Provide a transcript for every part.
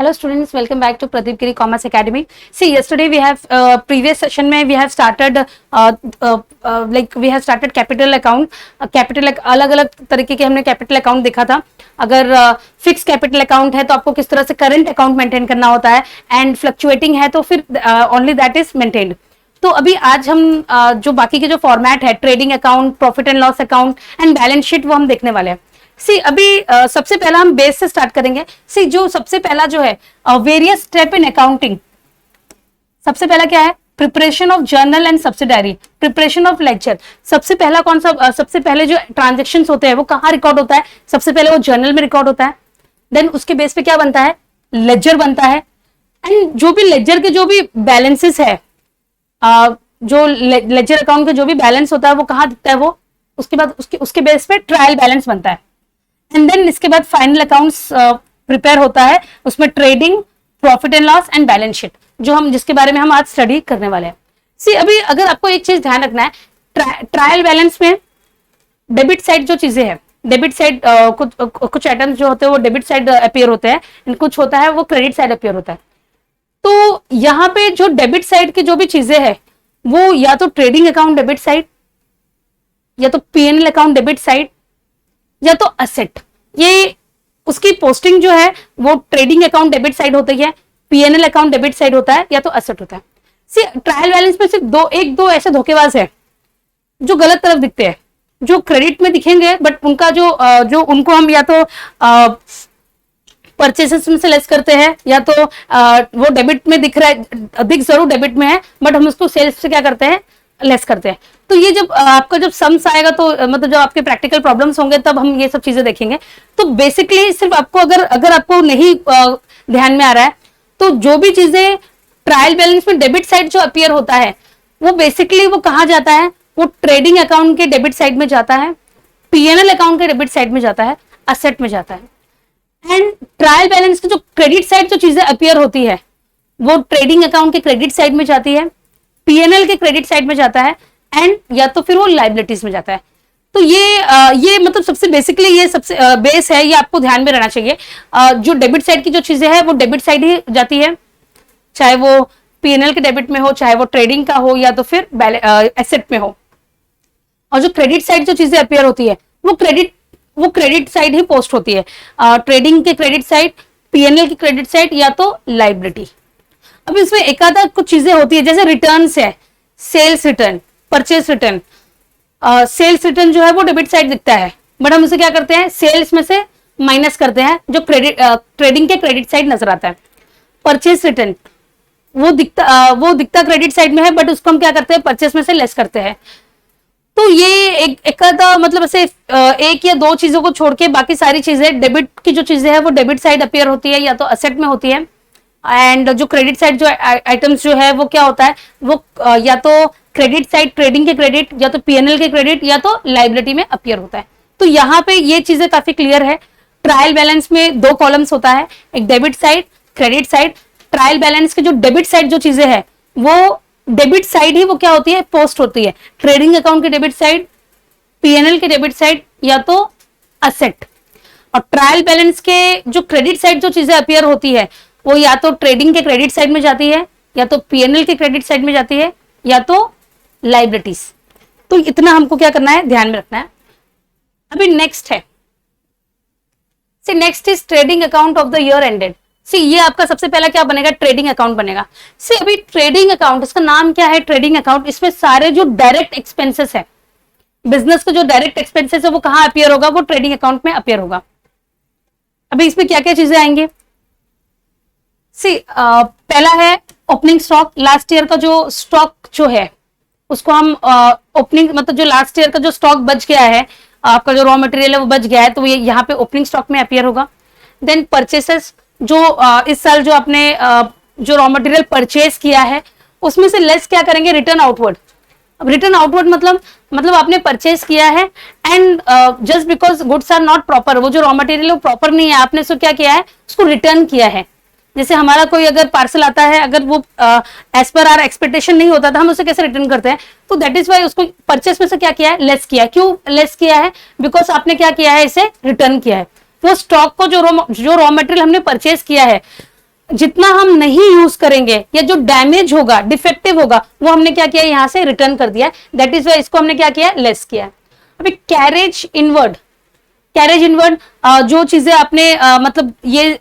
Hello students, welcome back to Pradeep Giri Commerce Academy. See, yesterday we have previous session में we have started we have started capital account. Capital अलग अलग तरीके के हमने capital account देखा था. अगर फिक्स कैपिटल अकाउंट है तो आपको किस तरह से करंट अकाउंट मेंटेन करना होता है, एंड फ्लक्चुएटिंग है तो फिर ओनली दैट इज मेंटेन्ड. तो अभी आज हम जो बाकी के जो फॉर्मेट है, trading account, profit and loss account and balance sheet, वो हम देखने वाले हैं. सी अभी सबसे पहला हम बेस से स्टार्ट करेंगे. सी जो सबसे पहला जो है वेरियस स्टेप इन अकाउंटिंग. सबसे पहला क्या है? Preparation of journal and subsidiary, preparation of lecture. सबसे पहला कौन सा? सबसे पहले जो ट्रांजेक्शन होते हैं वो कहाँ रिकॉर्ड होता है? सबसे पहले वो जर्नल में रिकॉर्ड होता है. देन उसके बेस पे क्या बनता है? लेजर बनता है. एंड जो भी लेजर के जो भी बैलेंसेस है, जो लेजर अकाउंट के जो भी बैलेंस होता है वो कहाँ दिखता है? वो उसके बाद उसके बेस पे ट्रायल बैलेंस बनता है. एंड देन इसके बाद फाइनल अकाउंट्स प्रिपेयर होता है. उसमें trading, profit and loss and balance sheet, जो हम जिसके बारे में हम आज स्टडी करने वाले हैं. सी अभी अगर आपको एक चीज ध्यान रखना है, ट्रायल बैलेंस में डेबिट साइड जो चीजें हैं, डेबिट साइड कुछ आइटम्स जो होते हैं वो डेबिट साइड अपीयर होते हैं, एंड कुछ होता है वो क्रेडिट साइड अपीयर होता है. तो यहाँ पे जो डेबिट साइड की जो भी चीजें हैं वो या तो ट्रेडिंग अकाउंट डेबिट साइड, या तो पीएनएल अकाउंट डेबिट साइड, या तो असेट. ये उसकी पोस्टिंग जो है वो ट्रेडिंग अकाउंट डेबिट साइड होती है, पीएनएल अकाउंट डेबिट साइड होता है, या तो असेट होता है. सी ट्रायल बैलेंस में सिर्फ दो ऐसे धोखेबाज है जो गलत तरफ दिखते हैं, जो क्रेडिट में दिखेंगे बट उनका जो उनको हम या तो परचेसेस में से लेस करते हैं, या तो वो डेबिट में दिख रहा है, दिख जरूर डेबिट में है बट हम उसको सेल्स से क्या करते हैं? लेस करते हैं. तो ये जब आपका जब सम्स आएगा तो मतलब जब आपके प्रैक्टिकल प्रॉब्लम्स होंगे तब हम ये सब चीजें देखेंगे. तो बेसिकली सिर्फ आपको अगर आपको नहीं ध्यान में आ रहा है तो जो भी चीजें ट्रायल बैलेंस में डेबिट साइड जो अपीयर होता है वो बेसिकली वो कहाँ जाता है? वो ट्रेडिंग अकाउंट के डेबिट साइड में जाता है, पीएनएल अकाउंट के डेबिट साइड में जाता है, असेट में जाता है. एंड ट्रायल बैलेंस की जो क्रेडिट साइड जो चीजें अपीयर होती है वो ट्रेडिंग अकाउंट के क्रेडिट साइड में जाती है, पीएनएल के क्रेडिट साइड में जाता है, एंड या तो फिर वो लाइबिलिटीज में जाता है. तो ये मतलब सबसे बेसिकली ये सबसे बेस है, ये आपको ध्यान में रहना चाहिए. जो डेबिट साइड की जो चीजें हैं वो डेबिट साइड ही जाती है, चाहे वो पीएनएल के डेबिट में हो, चाहे वो ट्रेडिंग का हो, या तो फिर एसेट में हो. और जो क्रेडिट साइड जो चीजें अपीयर होती है वो क्रेडिट साइड ही पोस्ट होती है, ट्रेडिंग के क्रेडिट साइड, पीएनएल की क्रेडिट साइड, या तो लाइबिलिटी. अब इसमें एक आधा कुछ चीजें होती है, जैसे रिटर्न्स है, sales return, purchase return. Sales return जो है वो डेबिट साइड दिखता है बट हम उसे क्या करते हैं? सेल्स में से माइनस करते हैं, जो ट्रेडिंग के क्रेडिट साइड नजर आता है. परचेस रिटर्न वो दिखता क्रेडिट साइड में है बट उसको हम क्या करते हैं? परचेस में से लेस करते हैं. तो ये एक आधा मतलब ऐसे एक या दो चीजों को छोड़ के बाकी सारी चीजें, डेबिट की जो चीजें है वो डेबिट साइड अपीयर होती है या तो असेट में होती है. एंड जो क्रेडिट साइड जो आइटम्स जो है वो क्या होता है? वो या तो क्रेडिट साइड ट्रेडिंग के क्रेडिट, या तो पीएनएल के क्रेडिट, या तो लाइबिलिटी में अपीयर होता है. तो यहाँ पे ये चीजें काफी क्लियर है. ट्रायल बैलेंस में दो कॉलम्स होता है, एक debit side, credit side. Trial balance के जो डेबिट साइड जो चीजें है वो डेबिट साइड ही वो क्या होती है? पोस्ट होती है. ट्रेडिंग अकाउंट के डेबिट साइड, पीएनएल के डेबिट साइड, या तो असेट. और ट्रायल बैलेंस के जो क्रेडिट साइड जो चीजें अपीयर होती है वो या तो ट्रेडिंग के क्रेडिट साइड में जाती है, या तो पीएनएल के क्रेडिट साइड में जाती है, या तो लाइबिलिटीज. तो इतना हमको क्या करना है? ध्यान में रखना है. अभी नेक्स्ट है, next is trading account of the year ended. ये आपका सबसे पहला क्या बनेगा? ट्रेडिंग अकाउंट बनेगा. अभी ट्रेडिंग अकाउंट, इसका नाम क्या है? Trading account. इसमें सारे जो डायरेक्ट एक्सपेंसेस है, बिजनेस का जो डायरेक्ट एक्सपेंसेस है वो कहाँ अपीयर होगा? वो ट्रेडिंग अकाउंट में अपीयर होगा. अभी इसमें क्या क्या चीजें आएंगे? पहला है ओपनिंग स्टॉक. लास्ट ईयर का जो स्टॉक जो है उसको हम ओपनिंग मतलब जो लास्ट ईयर का जो स्टॉक बच गया है, आपका जो रॉ मटेरियल है वो बच गया है, तो ये यहाँ पे ओपनिंग स्टॉक में अपीयर होगा. देन परचेसेस, जो इस साल जो आपने जो रॉ मटेरियल परचेस किया है उसमें से लेस क्या करेंगे? Return outward. अब रिटर्न आउटवर्ड मतलब आपने परचेस किया है and just because goods are not proper, वो जो रॉ मटेरियल वो प्रॉपर नहीं है, आपने उसको क्या किया है? उसको रिटर्न किया है. जैसे हमारा कोई अगर पार्सल आता है, अगर वो एज पर आर एक्सपेक्टेशन नहीं होता था, हम उसे कैसे रिटर्न करते हैं? तो दैट इज वाई उसको परचेस में से क्या किया है? लेस किया है. क्यों लेस किया है? बिकॉज आपने क्या किया है? इसे रिटर्न किया है. वो स्टॉक को जो रॉ मटेरियल हमने परचेस किया है जितना हम नहीं यूज करेंगे या जो डैमेज होगा, डिफेक्टिव होगा, वो हमने क्या किया, यहां से रिटर्न कर दिया। दैट इज वाई इसको हमने क्या किया, लेस किया। अभी कैरेज इनवर्ड, कैरेज इनवर्ड जो चीजें आपने मतलब ये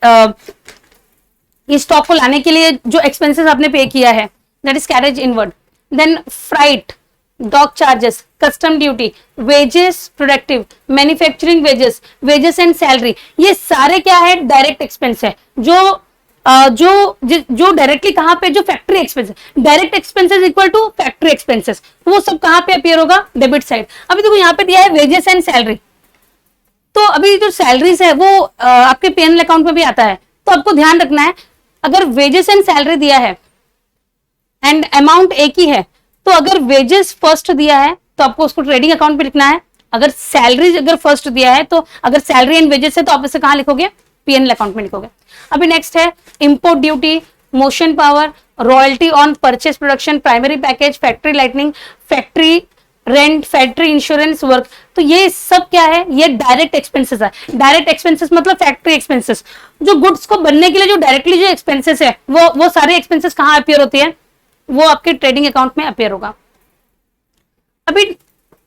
स्टॉक को लाने के लिए जो एक्सपेंसेस आपने पे किया है, that is carriage inward. Then freight, dock charges, custom duty, wages, productive, manufacturing wages, wages and salary, ये सारे क्या है, डायरेक्ट एक्सपेंस है। जो डायरेक्टली कहां पे, जो factory expenses, direct expenses equal to factory expenses, वो सब कहां पे अपियर होगा, डेबिट साइड। अभी देखो यहाँ पे दिया है वेजेस एंड सैलरी, तो अभी जो सैलरीज है वो आपके पीएनएल अकाउंट में भी आता है। तो आपको ध्यान रखना है, अगर वेजेस एंड सैलरी दिया है एंड अमाउंट एक ही है, तो अगर वेजेस फर्स्ट दिया है तो आपको उसको ट्रेडिंग अकाउंट पे लिखना है। अगर सैलरी अगर फर्स्ट दिया है, तो अगर सैलरी एंड वेजेस है तो आप इसे कहां लिखोगे, पीएनएल अकाउंट में लिखोगे। अभी नेक्स्ट है import duty, motion power, royalty on purchase production, primary package, factory lightning, factory rent, factory insurance work. तो ये सब क्या है, ये डायरेक्ट एक्सपेंसेस है। डायरेक्ट एक्सपेंसेस मतलब फैक्ट्री एक्सपेंसेस, जो गुड्स को बनने के लिए जो डायरेक्टली जो एक्सपेंसेस है, वो सारे एक्सपेंसेस कहां अपियर होती है, वो आपके ट्रेडिंग अकाउंट में अपियर होगा। अभी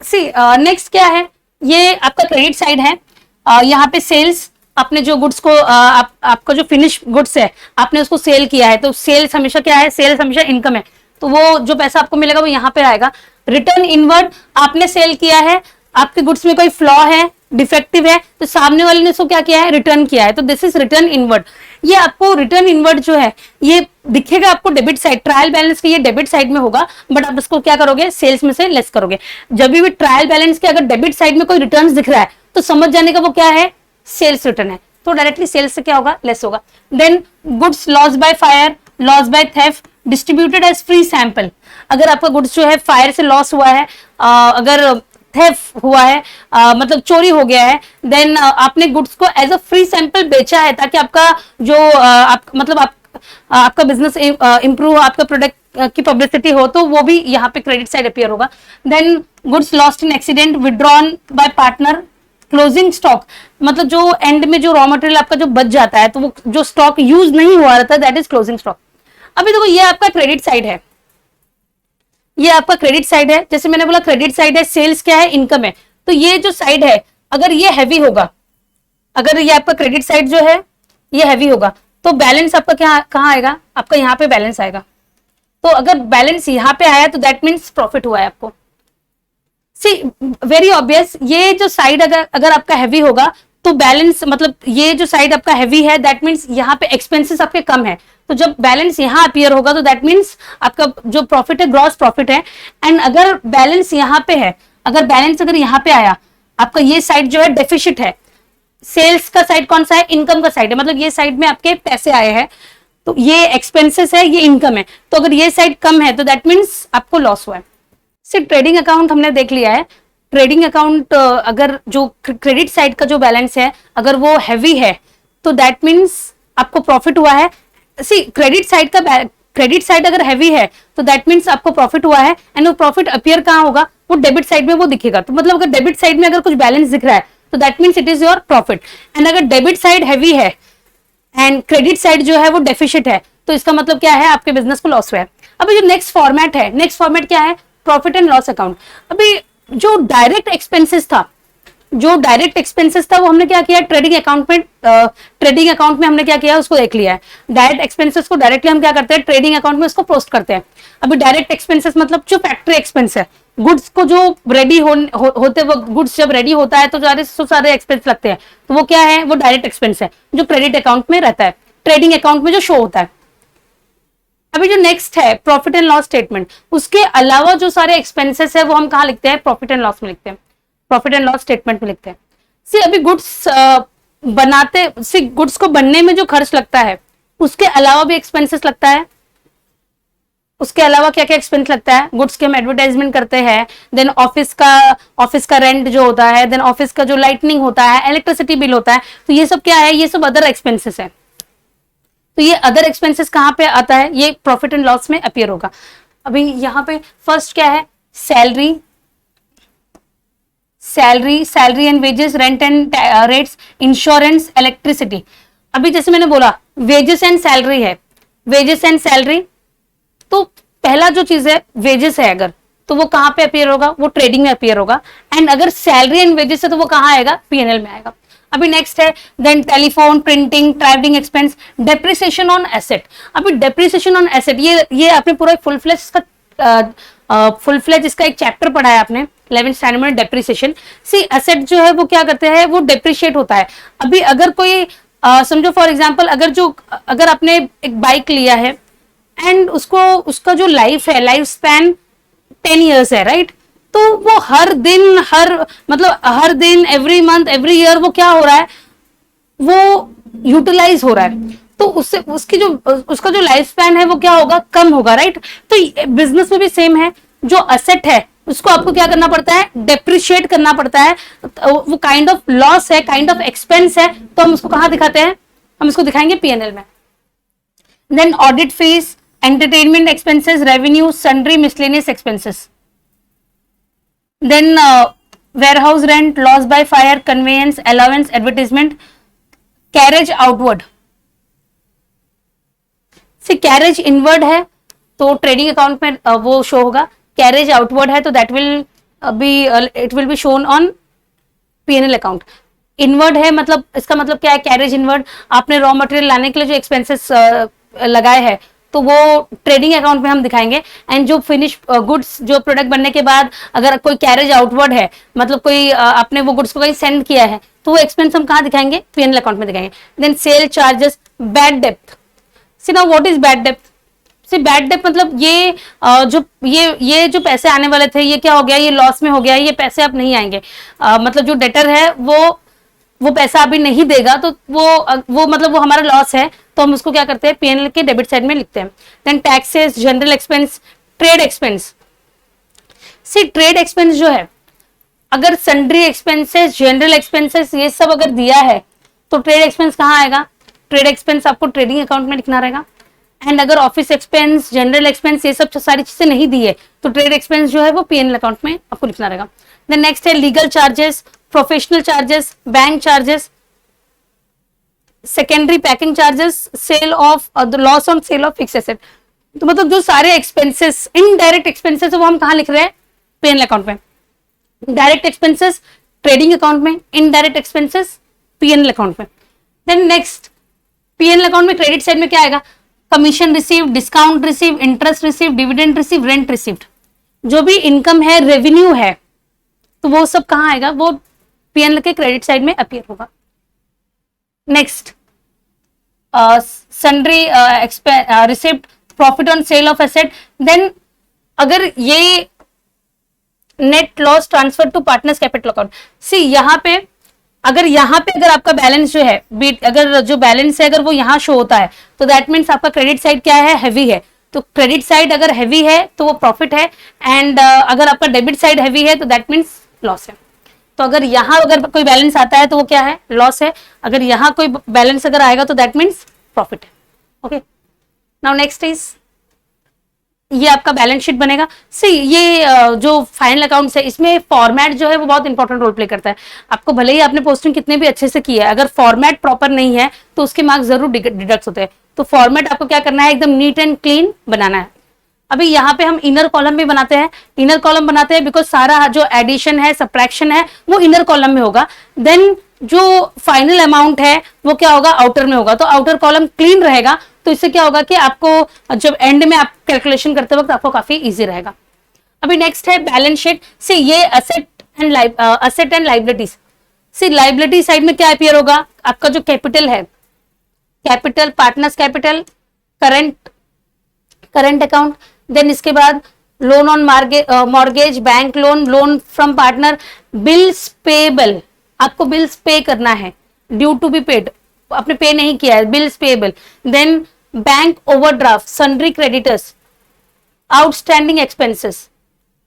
सी नेक्स्ट क्या है, ये आपका क्रेडिट साइड है। यहाँ पे सेल्स, आपने जो गुड्स को आपका जो फिनिश गुड्स है आपने उसको सेल किया है, तो सेल्स हमेशा क्या है, सेल्स हमेशा इनकम है, तो वो जो पैसा आपको मिलेगा वो यहाँ पे आएगा। रिटर्न इनवर्ड, आपने सेल किया है, आपके गुड्स में कोई फ्लॉ है, डिफेक्टिव है, तो सामने वाले ने उसको क्या किया है, रिटर्न किया है, तो दिस इज रिटर्न इनवर्ड। ये आपको रिटर्न इनवर्ड जो है ये दिखेगा आपको डेबिट साइड, ट्रायल बैलेंस के ये डेबिट साइड में होगा, बट आप इसको क्या करोगे, सेल्स में से लेस करोगे। जब भी ट्रायल बैलेंस के अगर डेबिट साइड में कोई रिटर्न दिख रहा है तो समझ जाने का वो क्या है, सेल्स रिटर्न है, तो डायरेक्टली सेल्स से क्या होगा, लेस होगा। Then goods loss by fire, loss by theft, distributed as free sample, अगर आपका गुड्स जो है फायर से लॉस हुआ है, अगर थेफ्ट हुआ है, मतलब चोरी हो गया है, देन आपने गुड्स को एज अ फ्री सैंपल बेचा है, ताकि आपका जो आपका बिजनेस इंप्रूव हो, आपका प्रोडक्ट की पब्लिसिटी हो, तो वो भी यहाँ पे क्रेडिट साइड अपियर होगा। Then goods lost in accident, withdrawn by partner, closing stock, मतलब जो एंड में जो रॉ मटेरियल आपका जो बच जाता है, तो वो जो स्टॉक यूज नहीं हुआ रहता, दैट इज क्लोजिंग स्टॉक। अभी देखो ये आपका क्रेडिट साइड है, ये आपका क्रेडिट साइड है। जैसे मैंने बोला क्रेडिट साइड है, सेल्स क्या है, इनकम है, तो ये जो साइड है अगर ये हैवी होगा, अगर ये आपका क्रेडिट साइड जो है ये हैवी होगा, तो बैलेंस आपका क्या कहाँ आएगा, आपका यहाँ पे बैलेंस आएगा। तो अगर बैलेंस यहाँ पे आया तो दैट मीन्स प्रॉफिट हुआ है आपको। सी वेरी ऑब्वियस, ये जो साइड अगर आपका हैवी होगा तो बैलेंस, मतलब ये जो साइड आपका हैवी है, दैट मीन्स यहाँ पे एक्सपेंसेस आपके कम है, तो जब बैलेंस यहाँ अपीयर होगा तो दैट मीन्स आपका जो प्रॉफिट है ग्रॉस प्रॉफिट है। एंड अगर बैलेंस यहाँ पे है, अगर बैलेंस अगर यहाँ पे आया, आपका ये साइड जो है डेफिसिट है, सेल्स का साइड कौन सा है, इनकम का साइड है, मतलब ये साइड में आपके पैसे आए हैं, तो ये एक्सपेंसेस है, ये इनकम है, तो अगर ये साइड कम है तो दैट मीन्स आपको लॉस हुआ है। सिर्फ ट्रेडिंग अकाउंट हमने देख लिया है। ट्रेडिंग अकाउंट अगर जो क्रेडिट साइड का जो बैलेंस है अगर वो हैवी है तो दैट मीन्स आपको प्रॉफिट हुआ है। सी क्रेडिट साइड अगर हैवी है तो दैट मीन्स आपको प्रॉफिट हुआ है, एंड वो प्रॉफिट अपीयर कहाँ होगा, वो डेबिट साइड में वो दिखेगा। तो मतलब अगर डेबिट साइड में अगर कुछ बैलेंस दिख रहा है तो that means it is your profit. And अगर डेबिट साइड हैवी है एंड क्रेडिट साइड जो है वो डेफिसिट है, तो इसका मतलब क्या है, आपके बिजनेस को लॉस हुआ है। अभी जो नेक्स्ट फॉर्मेट है, नेक्स्ट फॉर्मेट क्या है, प्रॉफिट एंड लॉस अकाउंट। अभी जो डायरेक्ट एक्सपेंसेस था, वो हमने क्या किया, ट्रेडिंग अकाउंट में हमने क्या किया, उसको देख लिया है। डायरेक्ट एक्सपेंसेस को डायरेक्टली हम क्या करते हैं, ट्रेडिंग अकाउंट में उसको पोस्ट करते हैं। अभी डायरेक्ट एक्सपेंसेस मतलब जो फैक्ट्री एक्सपेंस है, गुड्स को जो रेडी होते वक्त, गुड्स जब रेडी होता है तो सारे एक्सपेंस लगते हैं, तो वो क्या है, वो डायरेक्ट एक्सपेंस है जो क्रेडिट अकाउंट में रहता है, ट्रेडिंग अकाउंट में जो शो होता है। अभी जो नेक्स्ट है प्रॉफिट एंड लॉस स्टेटमेंट, उसके अलावा जो सारे एक्सपेंसेस है वो हम कहाँ लिखते हैं, प्रॉफिट एंड लॉस में लिखते हैं, प्रॉफिट एंड लॉस स्टेटमेंट में लिखते हैं। सी अभी गुड्स को बनने में जो खर्च लगता है उसके अलावा भी एक्सपेंसेस लगता है। उसके अलावा क्या क्या एक्सपेंस लगता है, गुड्स के हम एडवर्टाइजमेंट करते हैं, देन ऑफिस का रेंट जो होता है, देन ऑफिस का जो लाइटनिंग होता है, इलेक्ट्रिसिटी बिल होता है, तो ये सब क्या है, ये सब अदर एक्सपेंसेस है। तो ये अदर एक्सपेंसेस कहाँ पे आता है, ये प्रॉफिट एंड लॉस में अपीयर होगा। अभी यहाँ पे फर्स्ट क्या है, salary and wages, rent and rates, insurance, electricity. अभी जैसे मैंने बोला वेजेस एंड सैलरी है, वेजेस एंड सैलरी, तो पहला जो चीज है वेजेस है अगर, तो वो कहां पे अपियर होगा, वो ट्रेडिंग में अपियर होगा। एंड अगर सैलरी एंड वेजेस है तो वो कहां आएगा, पीएनएल में आएगा। अभी नेक्स्ट है then telephone, printing, travelling expense, depreciation on asset. अभी डेप्रिसिएशन ऑन एसेट, ये आपने पूरा फुल फ्लेज इसका एक चैप्टर पढ़ा है आपने 11th स्टैंडर्ड में, डेप्रिसिएशन। सी एसेट जो है वो क्या करते हैं, वो डेप्रिशिएट होता है। अभी अगर कोई समझो फॉर एग्जांपल, अगर आपने एक बाइक लिया है एंड उसका जो लाइफ है, लाइफ स्पैन 10 years है, राइट, तो वो हर दिन एवरी मंथ एवरी ईयर वो क्या हो रहा है, वो यूटिलाइज हो रहा है, तो उसका जो लाइफ स्पैन है वो क्या होगा, कम होगा, राइट। तो बिजनेस में भी सेम है, जो असेट है उसको आपको क्या करना पड़ता है, डेप्रिशिएट करना पड़ता है। वो काइंड ऑफ लॉस है, काइंड ऑफ एक्सपेंस है, तो हम उसको कहां दिखाते हैं, हम इसको दिखाएंगे पीएनएल में। Then audit fees, entertainment expenses, revenue, sundry miscellaneous expenses. Then warehouse rent, loss by fire, conveyance, allowance, advertisement, carriage outward. See, carriage inward है तो ट्रेडिंग अकाउंट में वो शो होगा, कैरेज आउटवर्ड है तो that will it will be shown on PNL account. Inward है मतलब इसका मतलब क्या है, कैरेज इनवर्ड, आपने रॉ मटेरियल लाने के लिए जो एक्सपेंसेस लगाए हैं तो वो ट्रेडिंग अकाउंट में हम दिखाएंगे। एंड जो फिनिश गुड्स, जो प्रोडक्ट बनने के बाद अगर कोई कैरेज आउटवर्ड है, मतलब कोई आपने वो गुड्स को कहीं सेंड किया है, तो वो एक्सपेंस हम कहाँ दिखाएंगे, पीएनएल अकाउंट में दिखाएंगे। Then sell charges, bad depth. See now what is bad depth? See bad depth मतलब ये जो पैसे आने वाले थे, ये क्या हो गया, ये लॉस में हो गया, ये पैसे अब नहीं आएंगे। मतलब जो डेटर है वो पैसा अभी नहीं देगा, तो वो मतलब वो हमारा लॉस है, तो हम उसको क्या करते हैं, पीएनएल के डेबिट साइड में लिखते हैं। Then taxes, general expense, trade expense. See trade expense जो है, अगर सन्ड्री एक्सपेंसेस, जनरल एक्सपेंसेस ये सब अगर दिया है तो ट्रेड एक्सपेंस कहाँ आएगा, ट्रेड एक्सपेंस आपको ट्रेडिंग अकाउंट में लिखना रहेगा। एंड अगर ऑफिस एक्सपेंस, जनरल एक्सपेंस ये सब सारी चीजें नहीं दी है तो ट्रेड एक्सपेंस जो है वो पीएनएल अकाउंट में आपको लिखना रहेगा। देन नेक्स्ट है legal charges, professional charges, bank charges, secondary packing charges, sale of the loss on sale of fix asset. तो मतलब जो सारे एक्सपेंसेस, इनडायरेक्ट एक्सपेंसेस वो हम कहाँ लिख रहे हैं, पीएनएल अकाउंट में। डायरेक्ट एक्सपेंसेस ट्रेडिंग अकाउंट में, इनडायरेक्ट एक्सपेंसेस पीएनएल अकाउंट में। देन नेक्स्ट पीएनएल अकाउंट में क्रेडिट साइड में क्या आएगा, commission receive, discount receive, interest receive, dividend receive, rent received. जो भी इनकम है, रेवेन्यू है, तो वो सब कहाँ आएगा, वो पीएनएल के क्रेडिट साइड में अपीयर होगा। Next sundry receipt, profit on sale of asset. Then अगर ये net loss transfer to partners capital account. See यहाँ पे अगर आपका बैलेंस जो है, अगर जो बैलेंस है अगर वो यहाँ शो होता है तो दैट मीन्स आपका क्रेडिट साइड क्या है, हैवी है। तो क्रेडिट साइड अगर हैवी है तो वो प्रॉफिट है, एंड अगर आपका डेबिट साइड हैवी है तो दैट मीन्स लॉस है। तो अगर यहाँ अगर कोई बैलेंस आता है तो वो क्या है, लॉस है। अगर यहाँ कोई बैलेंस अगर आएगा तो दैट मीन्स प्रॉफिट है। ओके, नाउ नेक्स्ट इज ये आपका बैलेंस शीट बनेगा। सी ये जो फाइनल अकाउंट्स है इसमें फॉर्मेट जो है वो बहुत इंपॉर्टेंट रोल प्ले करता है। आपको भले ही आपने पोस्टिंग कितने भी अच्छे से की है, अगर फॉर्मेट प्रॉपर नहीं है तो उसके मार्क्स जरूर डिडक्ट होते हैं। तो फॉर्मेट आपको क्या करना है, एकदम नीट एंड क्लीन बनाना है। अभी यहाँ पे हम इनर कॉलम भी बनाते हैं, इनर कॉलम बनाते हैं बिकॉज सारा जो एडिशन है, सब्ट्रैक्शन है वो इनर कॉलम में होगा। देन जो फाइनल अमाउंट है वो क्या होगा, आउटर में होगा। तो आउटर कॉलम क्लीन रहेगा तो इससे क्या होगा कि आपको जब एंड में आप कैलकुलेशन करते वक्त आपको काफी इजी रहेगा। अभी नेक्स्ट है बैलेंस शीट। सी ये asset and liabilities. See liability side में क्या अपीयर होगा, आपका जो कैपिटल है, capital, partners capital, current account. Then इसके बाद loan on mortgage, bank loan, loan from partner, bills payable, आपको बिल्स पे करना है, ड्यू टू बी पेड, आपने पे नहीं किया है, bills payable. Then bank overdraft, sundry creditors, outstanding expenses,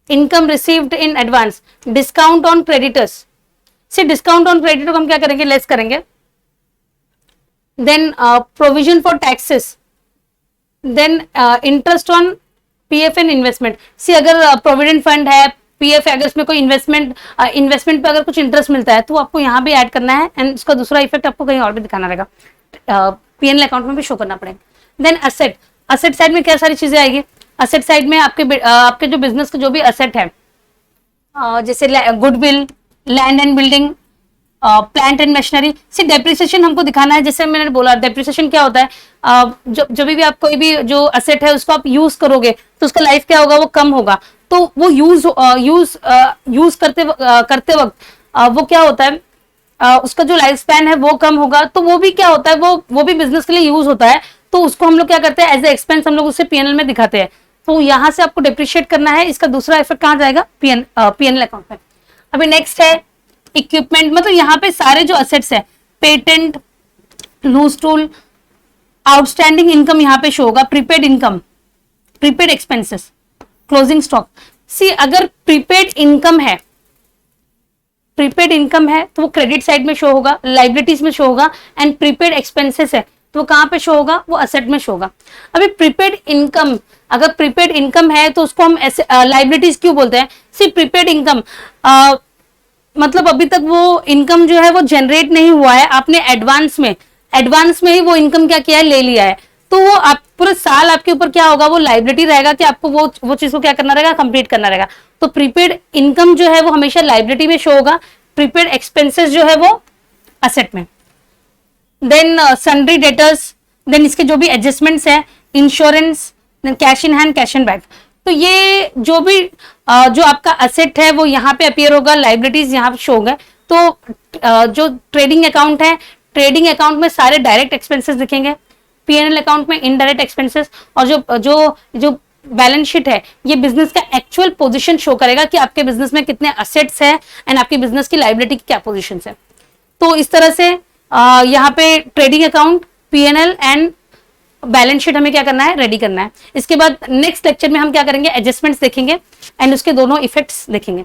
income received in advance, discount on creditors. से discount on creditor को हम क्या करेंगे, लेस करेंगे। Then provision for taxes, then interest on PF and investment. See अगर provident fund है, PF है, अगर इसमें कोई इन्वेस्टमेंट पे अगर कुछ इंटरेस्ट मिलता है तो आपको यहाँ भी ऐड करना है, एंड उसका दूसरा इफेक्ट आपको कहीं और भी दिखाना रहेगा। पीएनएल अकाउंट में भी शो करना पड़ेगा। देन असेट, असेट साइड में क्या सारी चीजें आएगी, असेट साइड में आपके जो बिजनेस के जो भी असेट है, जैसे goodwill, land and building, plant and machinery से डेप्रिसिएशन हमको दिखाना है। जैसे मैंने बोला डेप्रिसिएशन क्या होता है, जब भी आप कोई भी जो असेट है उसको आप यूज करोगे तो उसका लाइफ क्या होगा, वो कम होगा। तो वो यूज करते वक्त वो क्या होता है, उसका जो लाइफ स्पैन है वो कम होगा। तो वो भी क्या होता है, वो भी बिजनेस के लिए यूज होता है। तो उसको हम लोग क्या करते हैं, एज ए एक्सपेंस हम लोग उससे पीएनएल में दिखाते हैं। तो यहां से आपको डिप्रिशिएट करना है, इसका दूसरा इफेक्ट कहां जाएगा, पीएनएल अकाउंट में। अभी नेक्स्ट है इक्विपमेंट, मतलब यहाँ पे सारे जो असेट्स है, patent, loose tool, outstanding income यहाँ पे शो होगा, prepaid income, prepaid expenses, closing stock. See अगर प्रीपेड इनकम है, प्रीपेड इनकम है तो वो क्रेडिट साइड में शो होगा, लाइबिलिटीज में शो होगा। एंड प्रीपेड एक्सपेंसेस है तो वो कहां पे शो होगा, वो असेट में शो होगा। अभी प्रीपेड इनकम, अगर प्रीपेड इनकम है तो उसको हम लाइबिलिटीज क्यों बोलते हैं, सिर्फ प्रीपेड इनकम मतलब अभी तक वो इनकम जो है वो जनरेट नहीं हुआ है, आपने एडवांस में ही वो इनकम क्या किया है, ले लिया है। तो वो आप पूरे साल आपके ऊपर क्या होगा, वो लाइबिलिटी रहेगा कि आपको वो चीज को क्या करना रहेगा, कंप्लीट करना रहेगा। तो प्रीपेड इनकम जो है वो हमेशा लाइबिलिटी में शो होगा, प्रीपेड एक्सपेंसेस जो है वो असेट में। देन सन्ड्री डेटर्स, देन इसके जो भी एडजस्टमेंट्स है, insurance, then cash in hand, cash in back. तो ये जो भी जो आपका असेट है वो यहाँ पे अपीयर होगा, लाइबिलिटीज यहाँ पे शो होगा। तो जो ट्रेडिंग अकाउंट है, ट्रेडिंग अकाउंट में सारे डायरेक्ट एक्सपेंसेस दिखेंगे, पीएनएल अकाउंट में इनडायरेक्ट एक्सपेंसेस, और जो बैलेंस शीट है ये बिजनेस का एक्चुअल पोजीशन शो करेगा कि आपके बिजनेस में कितने असेट्स है एंड आपकी बिजनेस की लाइबिलिटी की क्या पोजीशन है। तो इस तरह से यहाँ पे trading account, PNL and balance sheet हमें क्या करना है, रेडी करना है। इसके बाद नेक्स्ट लेक्चर में हम क्या करेंगे, एडजस्टमेंट्स देखेंगे एंड उसके दोनों इफेक्ट्स देखेंगे।